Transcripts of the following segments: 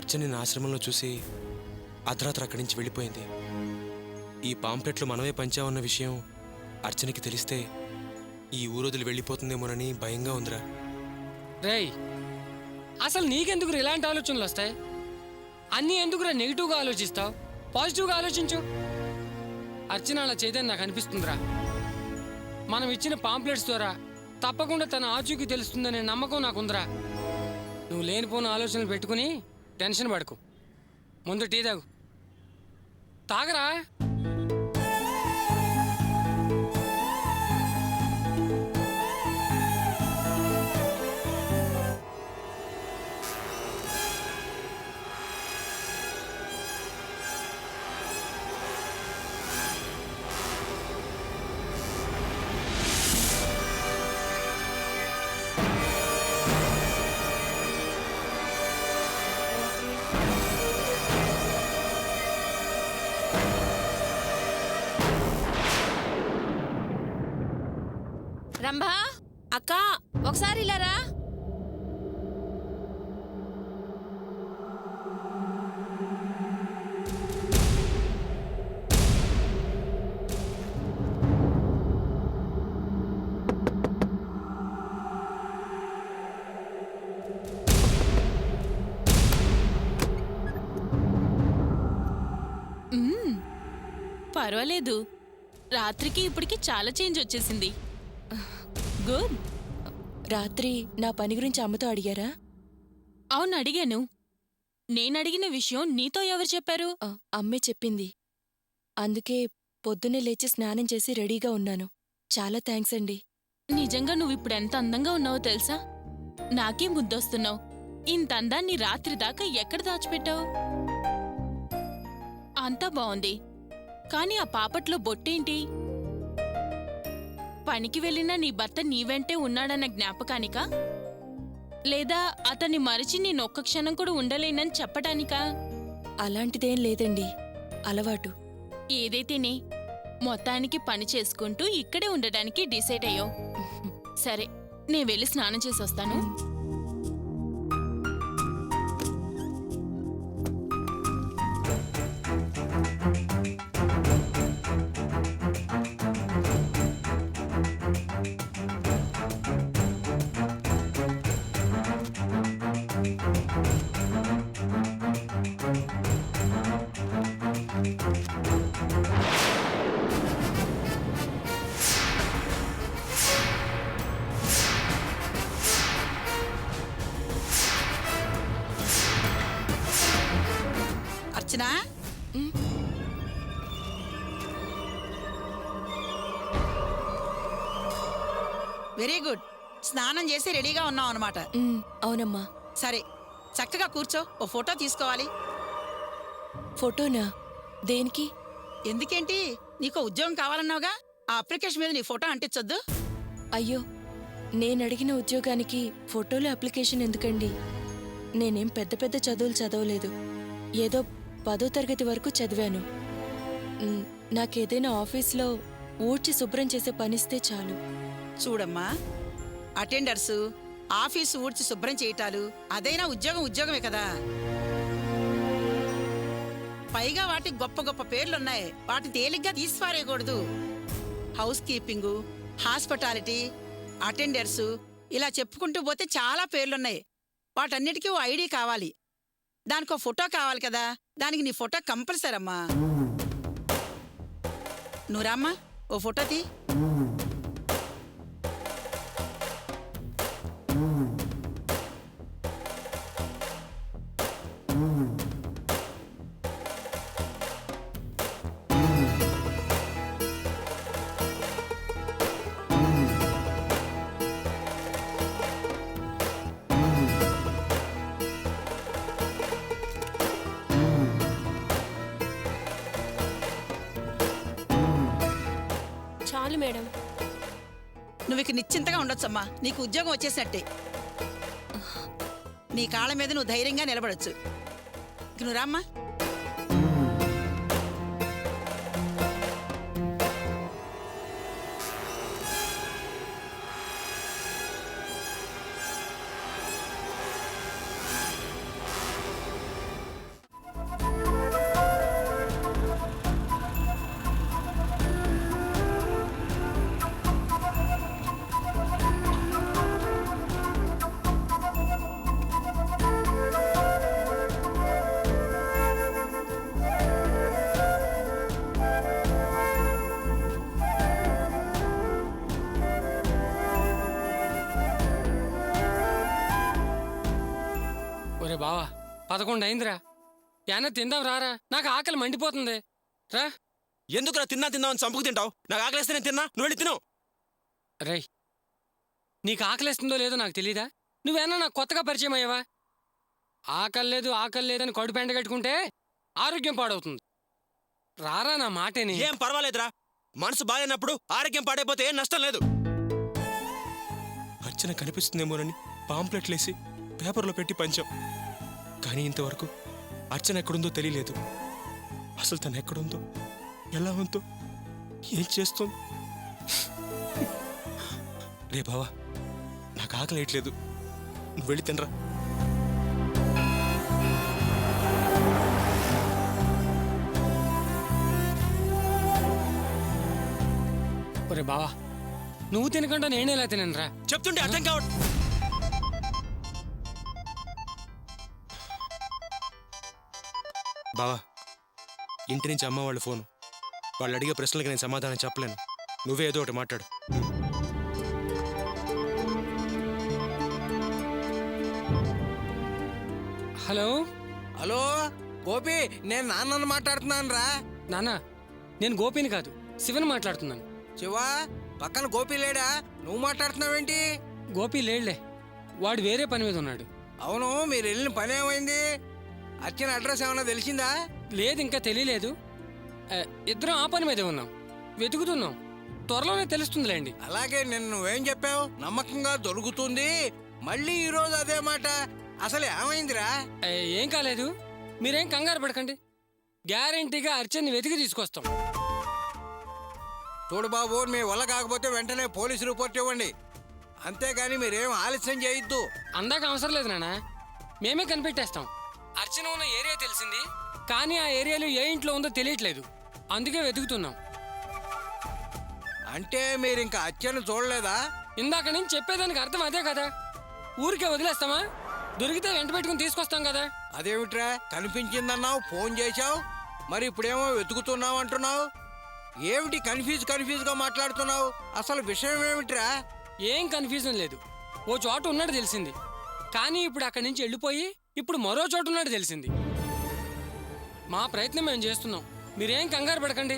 అర్చని నా ఆశ్రమంలో చూసి అర్ధరాత్రి అక్కడి నుంచి వెళ్ళిపోయింది. ఈ పాంప్లెట్లు మనమే పంచామన్న విషయం అర్చనకి తెలిస్తే ఈ ఊరొదిలి వెళ్ళిపోతుందేమోనని భయంగా ఉందిరా. రేయ్, అసలు నీకెందుకు ఇలాంటి ఆలోచనలు వస్తాయి? అన్నీ ఎందుకురా నెగిటివ్గా ఆలోచిస్తావు? పాజిటివ్గా ఆలోచించు. అర్చన అలా చేయదని నాకు అనిపిస్తుందిరా. మనం ఇచ్చిన పాంప్లెట్స్ ద్వారా తప్పకుండా తన ఆచూకీ తెలుస్తుందనే నమ్మకం నాకుందిరా. నువ్వు లేనిపోని ఆలోచనలు పెట్టుకుని టెన్షన్ పడకు. ముందు టీ తాగు. తాగరా. రంభా అక్క, ఒకసారి ఇలా రా. పర్వాలేదు, రాత్రికి ఇప్పటికి చాలా చేంజ్ వచ్చేసింది. గుడ్. రాత్రి నా పని గురించి అమ్మతో అడిగారా? అవును, అడిగాను. నేనడిగిన విషయం నీతో ఎవరు చెప్పారు? అమ్మే చెప్పింది. అందుకే పొద్దున్నే లేచి స్నానం చేసి రెడీగా ఉన్నాను. చాలా థ్యాంక్స్ అండి. నిజంగా నువ్విప్పుడు ఎంత అందంగా ఉన్నావో తెలుసా? నాకే ముద్దొస్తున్నావు. ఇంత అందాన్ని రాత్రి దాకా ఎక్కడ దాచిపెట్టావు? అంతా బావుంది, కానీ ఆ పాపట్లో బొట్టేంటి? పనికి వెళ్ళినా నీ భర్త నీ వెంటే ఉన్నాడన్న జ్ఞాపకానికా? లేదా అతన్ని మరిచి నేనొక్క క్షణం కూడా ఉండలేనని చెప్పటానికా? అలాంటిదేం లేదండి, అలవాటు. ఏదైతేనే మొత్తానికి పని చేసుకుంటూ ఇక్కడే ఉండడానికి డిసైడ్ అయ్యో. సరే, నేను వెళ్ళి స్నానం చేసి వస్తాను. అర్చన, వెరీ గుడ్. స్నానం చేసి రెడీగా ఉన్నావు అనమాట. అవునమ్మా. సరే, చక్కగా కూర్చో. ఓ ఫోటో తీసుకోవాలి. ఫోటోనా? దేనికి? ఎందుకేంటి, నీకు ఉద్యోగం కావాలన్నావుగా, ఆ అప్లికేషన్ మీద నీ ఫోటో అంటించొద్దు. అయ్యో, నేనడిగిన ఉద్యోగానికి ఫోటోలో అప్లికేషన్ ఎందుకండి? నేనేం పెద్ద పెద్ద చదువులు చదవలేదు. ఏదో 10వ తరగతి వరకు చదివాను. నాకేదైనా ఆఫీస్లో ఊడ్చి శుభ్రం చేసే పనిస్తే చాలు. చూడమ్మా, అటెండర్సు, ఆఫీసు ఊడ్చి శుభ్రం చేయటాలు అదైనా ఉద్యోగమే కదా. పైగా వాటికి గొప్ప గొప్ప పేర్లున్నాయి. వాటిని తేలిగ్గా తీసిపారేయకూడదు. హౌస్ కీపింగు, హాస్పిటాలిటీ, అటెండర్సు, ఇలా చెప్పుకుంటూ పోతే చాలా పేర్లున్నాయి. వాటన్నిటికీ ఓ ఐడి కావాలి. దానికో ఫోటో కావాలి కదా. దానికి నీ ఫోటో కంపల్సరీ అమ్మా. నువ్వు రామ్మా, ఓ ఫోటో తీ. చాలు మేడం. నువ్వు ఇక నిశ్చింతగా ఉండొచ్చమ్మా. నీకు ఉద్యోగం వచ్చేసినట్టే. నీ కాళ్ళ మీద నువ్వు ధైర్యంగా నిలబడొచ్చు. ఇక నువ్వు రామ్మా. బావా 11 అయిందిరా. ఏనా తిందాం రారా, నాకు ఆకలి మండిపోతుంది రా. ఎందుకురా తిందామని చంపుకు తింటావు? నాకు ఆకలిస్తే నేను తిన్నా, నువ్వు వెళ్ళి తిను. రేయ్, నీకు ఆకలిస్తుందో లేదో నాకు తెలీదా? నువ్వేనా నాకు కొత్తగా పరిచయం అయ్యావా? ఆకలి లేదని కడు పెండ కట్టుకుంటే ఆరోగ్యం పాడవుతుంది. రారా నా మాటేని. ఏం పర్వాలేదురా, మనసు బాగాలేనప్పుడు ఆరోగ్యం పాడైపోతే ఏం నష్టం లేదు. అర్చన కనిపిస్తుందేమోనని పాంప్లెట్లేసి పేపర్లో పెట్టి పంచాం. కానీ ఇంతవరకు అర్చన ఎక్కడుందో తెలియలేదు. అసలు తను ఎక్కడుందో, ఎలా ఉందో, ఏం చేస్తోంది? రే బావా, నాకు ఆకలి వేయట్లేదు, నువ్వు వెళ్ళి తినరా. ఒరే బావా, నువ్వు తినకుండా నేనేలా తినరా? చెప్తుంటే అర్థం కావట్. బావా, ఇంటి నుంచి అమ్మ వాళ్ళ ఫోను. వాళ్ళు అడిగే ప్రశ్నలకు నేను సమాధానం చెప్పలేను. నువ్వే ఏదో ఒకటి మాట్లాడు. హలో హలో గోపి, నేను నాన్నను మాట్లాడుతున్నాను రా. నాన్న, నేను గోపిని కాదు, శివని మాట్లాడుతున్నాను. శివా, పక్కన గోపి లేడా? నువ్వు మాట్లాడుతున్నావేంటి? గోపి లేళ్లే, వాడు వేరే పని మీద ఉన్నాడు. అవును, మీరు వెళ్ళిన పని ఏమైంది? అర్చన అడ్రస్ ఏమన్నా తెలిసిందా? లేదు, ఇంకా తెలియలేదు. ఇద్దరం ఆ పని మీదే ఉన్నాం, వెతుకుతున్నాం. త్వరలోనే తెలుస్తుందిలేండి. అలాగే నిన్న నువ్వేం చెప్పావు? నమ్మకంగా దొరుకుతుంది. మళ్ళీ ఈరోజు అదే మాట. అసలు ఏమైందిరా? ఏం కాలేదు, మీరేం కంగారు పడకండి. గ్యారెంటీగా అర్చన్ని వెతికి తీసుకొస్తాం. చూడు బాబు, మీ వల్ల కాకపోతే వెంటనే పోలీసు రిపోర్ట్ ఇవ్వండి. అంతేగాని మీరేం ఆలస్యం చేయొద్దు. అందాక అవసరం లేదు నాన్న, మేమే కనిపెట్టేస్తాం. అర్చన ఉన్న ఏరియా తెలిసింది, కానీ ఆ ఏరియాలో ఏ ఇంట్లో ఉందో తెలియట్లేదు. అందుకే వెతుకుతున్నాం. అంటే మీరు ఇంకా అర్చన చూడలేదా? ఇందాక నుంచి చెప్పేదానికి అర్థం అదే కదా. ఊరికే వదిలేస్తామా? దొరికితే వెంట పెట్టుకుని తీసుకొస్తాం కదా. అదేమిట్రా, కనిపించిందన్నావు, ఫోన్ చేశావు, మరి ఇప్పుడేమో వెతుకుతున్నావు అంటున్నావు. ఏమిటి కన్ఫ్యూజ్గా మాట్లాడుతున్నావు? అసలు విషయం ఏమిట్రా? ఏం కన్ఫ్యూజన్ లేదు. ఓ చోట ఉన్నాడు తెలిసింది, కానీ ఇప్పుడు అక్కడి నుంచి వెళ్ళిపోయి ఇప్పుడు మరో చోట ఉన్నాడు తెలిసింది. మా ప్రయత్నం మేము చేస్తున్నాం, మీరేం కంగారు పడకండి.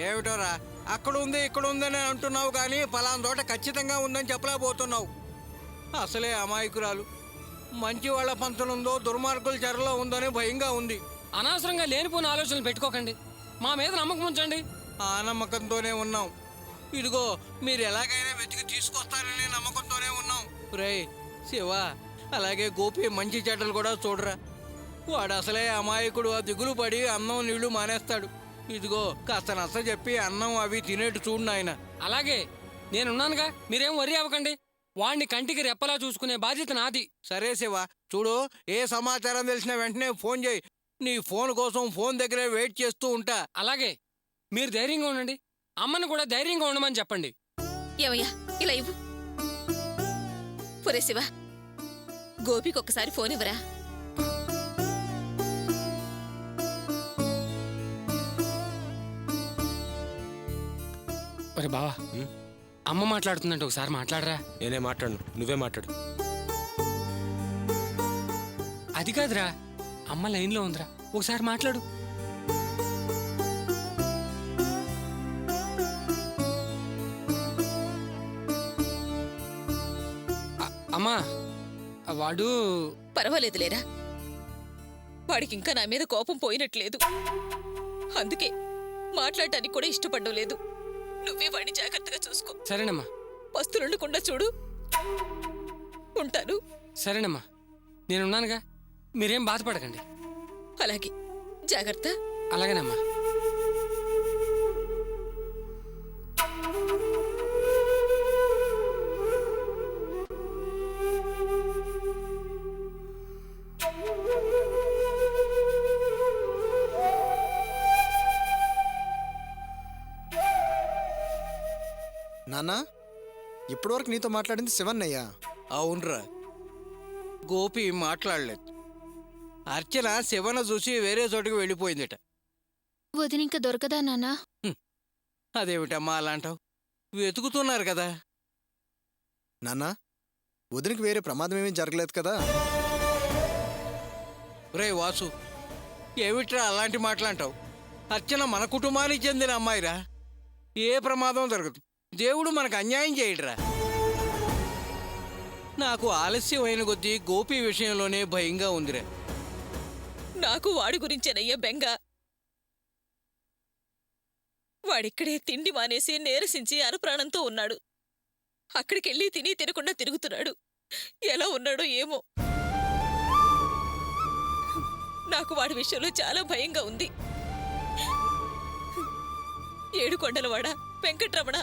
ఏమిటోరా, అక్కడ ఉంది ఇక్కడ ఉందని అంటున్నావు, కానీ పలానా చోట ఖచ్చితంగా ఉందని చెప్పలేకపోతున్నావు. అసలే అమాయకురాలు. మంచి వాళ్ళ పంతనుందో దుర్మార్గుల చెరలో ఉందని భయంగా ఉంది. అనవసరంగా లేనిపోయిన ఆలోచనలు పెట్టుకోకండి, మా మీద నమ్మకం ఉంచండి. ఆ నమ్మకంతోనే ఉన్నాం. ఇదిగో, మీరు ఎలాగైనా వెతికి తీసుకొస్తారనే నమ్మకంతోనే ఉన్నాం. రేయ్ శివ, అలాగే గోపి మంచి చెడ్డలు కూడా చూడరా. వాడు అసలే అమాయకుడు. ఆ దిగులు పడి అన్నం నీళ్లు మానేస్తాడు. ఇదిగో, కాస్త నచ్చ చెప్పి అన్నం అవి తినేట్టు చూడు నాయన. అలాగే, నేనున్నానుగా, మీరేం వరి అవ్వకండి. వాణ్ణి కంటికి రెప్పలా చూసుకునే బాధ్యత నాది. సరే శివ, చూడు, ఏ సమాచారం తెలిసినా వెంటనే ఫోన్ చేయి. నీ ఫోన్ కోసం ఫోన్ దగ్గరే వెయిట్ చేస్తూ ఉంటా. అలాగే, మీరు ధైర్యంగా ఉండండి. అమ్మను కూడా ధైర్యంగా ఉండమని చెప్పండి. ఏమయ్యా, ఇలా ఇవ్వు. పురే శివ, గోపికి ఒక్కసారి ఫోన్ ఇవ్వరా. ఒరే బావా, అమ్మ మాట్లాడుతుందంటే ఒకసారి మాట్లాడరా. నేనే మాట్లాడను, నువ్వే మాట్లాడు. అది కాదురా, అమ్మ లైన్లో ఉందిరా, ఒకసారి మాట్లాడు. అమ్మా, వాడు పర్వాలేదులేరా, వాడికి ఇంకా నా మీద కోపం పోయినట్లేదు. అందుకే మాట్లాడటానికి కూడా ఇష్టపడడం లేదు. నువ్వే వాడిని జాగ్రత్తగా చూసుకో. సరేనమ్మా. పస్తులుండకుండా చూడు. ఉంటాను. సరేనమ్మా, నేనున్నానుగా, మీరేం బాధపడకండి. అలాగే, జాగ్రత్త. అలాగేనమ్మా. నాన్నా, ఇప్పటివరకు నీతో మాట్లాడింది శివన్నయ్యా? అవునరా, గోపి మాట్లాడలేదు. అర్చన శివన చూసి వేరే చోటుకు వెళ్ళిపోయిందట. వదినింక దొరకదా నాన్నా? అదేమిటమ్మా అలాంటావు? వెతుకుతున్నారు కదా. నాన్నా, వదినకి వేరే ప్రమాదం ఏమీ జరగలేదు కదా? రే వాసు, ఏమిట్రా అలాంటి మాటలంటావు? అర్చన మన కుటుంబానికి చెందిన అమ్మాయిరా. ఏ ప్రమాదం జరగదు. దేవుడు మనకు అన్యాయం చేయడురా. నాకు ఆలస్యం అయిన కొద్దీ గోపి విషయంలోనే భయంగా ఉందిరా. నాకు వాడి గురించేనయ్యా బెంగ. వాడిక్కడే తిండి మానేసి నీరసించి అరప్రాణంతో ఉన్నాడు. అక్కడికెళ్ళి తిని తినకుండా తిరుగుతున్నాడు. ఎలా ఉన్నాడో ఏమో. నాకు వాడి విషయంలో చాలా భయంగా ఉంది. ఏడుకొండలవాడ, వెంకట్రమణ,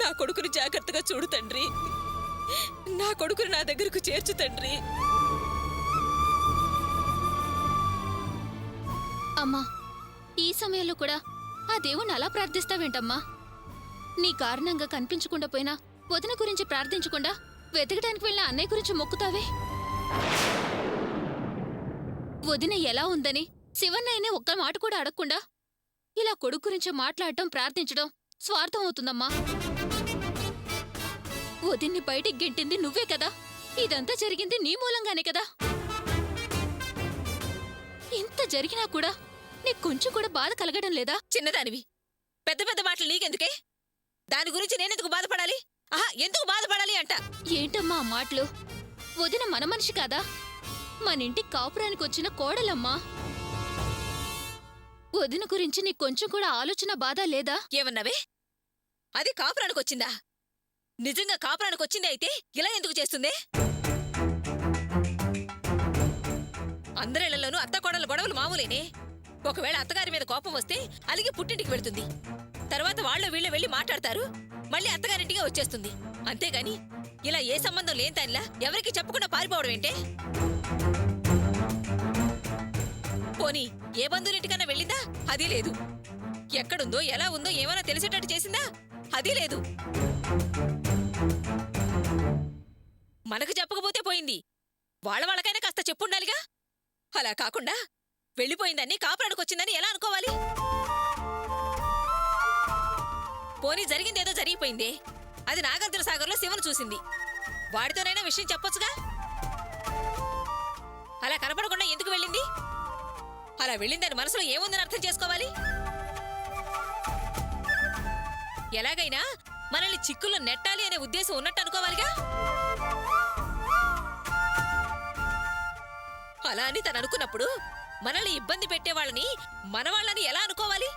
నా కొడుకుని జాగ్రత్తగా చూడు తండ్రి. నా కొడుకుని నా దగ్గరకు చేర్చు తండ్రి. అమ్మా, ఈ సమయంలో కూడా ఆ దేవుణ్ణి అలా ప్రార్థిస్తావేంటమ్మా? నీ కారణంగా కనిపించకుండా పోయినా వదిన గురించి ప్రార్థించకుండా వెతకడానికి వెళ్ళిన అన్నయ్య గురించి మొక్కుతావే. వదిన ఎలా ఉందని శివన్నయ్యనే ఒక్క మాట కూడా అడగకుండా ఇలా కొడుకు గురించి మాట్లాడటం, ప్రార్థించడం స్వార్థం అవుతుందమ్మా. వదిన్ని బయటికి గెంటింది నువ్వే కదా. ఇదంతా జరిగింది నీ మూలంగానే కదా. ఇంత జరిగినా కూడా నీకు కొంచెం కూడా బాధ కలగడం లేదా? చిన్నదానివి, పెద్ద పెద్ద మాటలు నీకెందుకే? దాని గురించి నేనెందుకు బాధపడాలి? ఆహా, ఎందుకు బాధపడాలి అంట. ఏంటమ్మా ఆ మాటలు? వదిన మన మనిషి కాదా? మన ఇంటికి కాపురానికి వచ్చిన కోడలమ్మా. వదిన గురించి నీకు కొంచెం కూడా ఆలోచన బాధ లేదా? ఏమన్నావే? అది కాపురానికి వచ్చిందా? నిజంగా కాపురానికి వచ్చింది అయితే ఇలా ఎందుకు చేస్తుందే? అందరిళ్లలోనూ అత్త కోడల గొడవలు మామూలేనే. ఒకవేళ అత్తగారి మీద కోపం వస్తే అలిగి పుట్టింటికి వెళ్తుంది. తర్వాత వాళ్ళ వీళ్ళ వెళ్ళి మాట్లాడతారు. మళ్ళీ అత్తగారింటిగా వచ్చేస్తుంది. అంతేగాని ఇలా ఏ సంబంధం లేని దానిలా ఎవరికి చెప్పకుండా పారిపోవడం ఏంటే? పోనీ ఏ బంధువులింటికన్నా వెళ్ళిందా? అది లేదు. ఎక్కడుందో ఎలా ఉందో ఏమైనా తెలిసేటట్టు చేసిందా? అది లేదు. మనకు చెప్పకపోతే పోయింది, వాళ్ళకైనా కాస్త చెప్పుండాలిగా. అలా కాకుండా వెళ్ళిపోయిందని, కాపురానికొచ్చిందని ఎలా అనుకోవాలి? పోనీ జరిగిందేదో జరిగిపోయిందే. అది నాగార్జున సాగర్లో శివను చూసింది. వాడితోనైనా విషయం చెప్పొచ్చుగా. అలా కనపడకుండా ఎందుకు వెళ్ళింది? అలా వెళ్ళిందని మనసులో ఏముందని అర్థం చేసుకోవాలి. ఎలాగైనా మనల్ని చిక్కుల్లో నెట్టాలి అనే ఉద్దేశం ఉన్నట్టు అనుకోవాలిగా. అలా అని తను అనుకున్నప్పుడు మనల్ని ఇబ్బంది పెట్టే వాళ్ళని మనవాళ్ళని ఎలా అనుకోవాలి?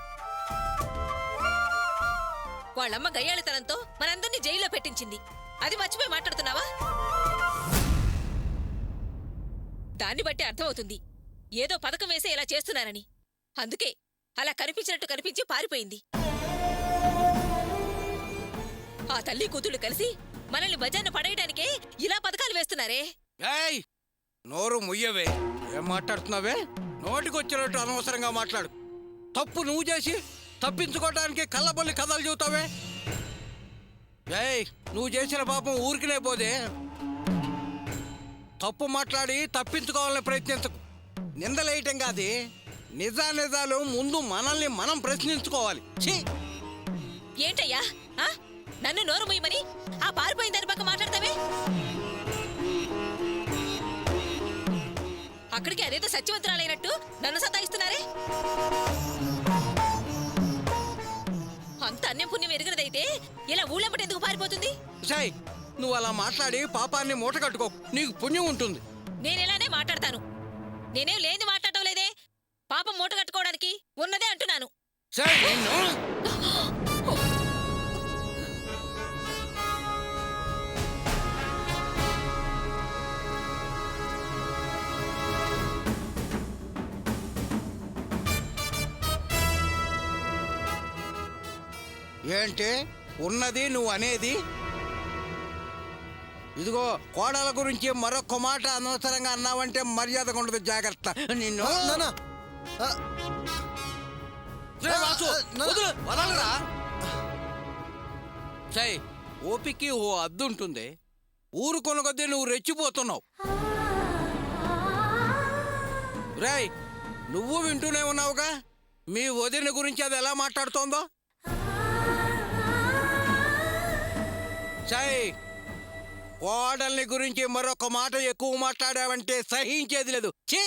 వాళ్ళమ్మ గయ్యాళితనంతో మనందరినీ జైల్లో పెట్టించింది. అది మర్చిపోయి మాట్లాడుతున్నావా? దాన్ని బట్టి అర్థమవుతుంది ఏదో పథకం వేసే ఇలా చేస్తున్నారని. అందుకే అలా కనిపించినట్టు కనిపించి పారిపోయింది. ఆ తల్లి కూతుళ్ళు కలిసి మనల్ని బజార్న పడేయడానికే ఇలా పథకాలు వేస్తున్నారే. ఏయ్, నోరు ముయ్యవే. ఏం మాట్లాడుతున్నావే? నోటికొచ్చినట్టు అనవసరంగా మాట్లాడు. తప్పు నువ్వు చేసి తప్పించుకోవడానికి కళ్ళబొల్లి కథలు చెబుతావే. ఏయ్, నువ్వు చేసిన పాపం ఊరికినే పోదే. తప్పు మాట్లాడి తప్పించుకోవాలని ప్రయత్నించకు. నిందలేయటం కాదు, నిజాలు ముందు మనల్ని మనం ప్రశ్నించుకోవాలి. ఛీ! ఏంటయ్యా, నన్ను నోరు ముయ్యమని ఆ పారిపోయిందని పక్క మాట్లాడతావే? అక్కడికి అదేదో సత్యవంతురాలైనట్టు నన్ను సతాయిస్తున్నారే. అంత అన్యం పుణ్యం ఎరిగినదైతే ఇలా ఊళ్ళెంబటి ఎందుకు పారిపోతుంది? సాయ్, నువ్వు అలా మాట్లాడి పాపాన్ని మూట కట్టుకో, నీకు పుణ్యం ఉంటుంది. నేనెలానే మాట్లాడతాను. నేనేం లేని మాట్లాడటం లేదే. పాపం మూట కట్టుకోవడానికి ఉన్నదే అంటున్నాను. సాయ్, నిన్ను ఏంటి ఉన్నది నువ్వు అనేది? ఇదిగో, కోడల గురించి మరొక మాట అనవసరంగా అన్నావంటే మర్యాదగా ఉండదు. జాగ్రత్త. నిన్ను నానా సై, ఓపికి ఓ అద్దు ఉంటుంది. ఊరు కొనకొద్దీ నువ్వు రెచ్చిపోతున్నావు. రేయ్, నువ్వు వింటూనే ఉన్నావుగా మీ వదిన గురించి అది ఎలా మాట్లాడుతోందో. సై, కోడల్ని గురించి మరొక మాట ఎక్కువ మాట్లాడావంటే సహించేది లేదు. ఛీ!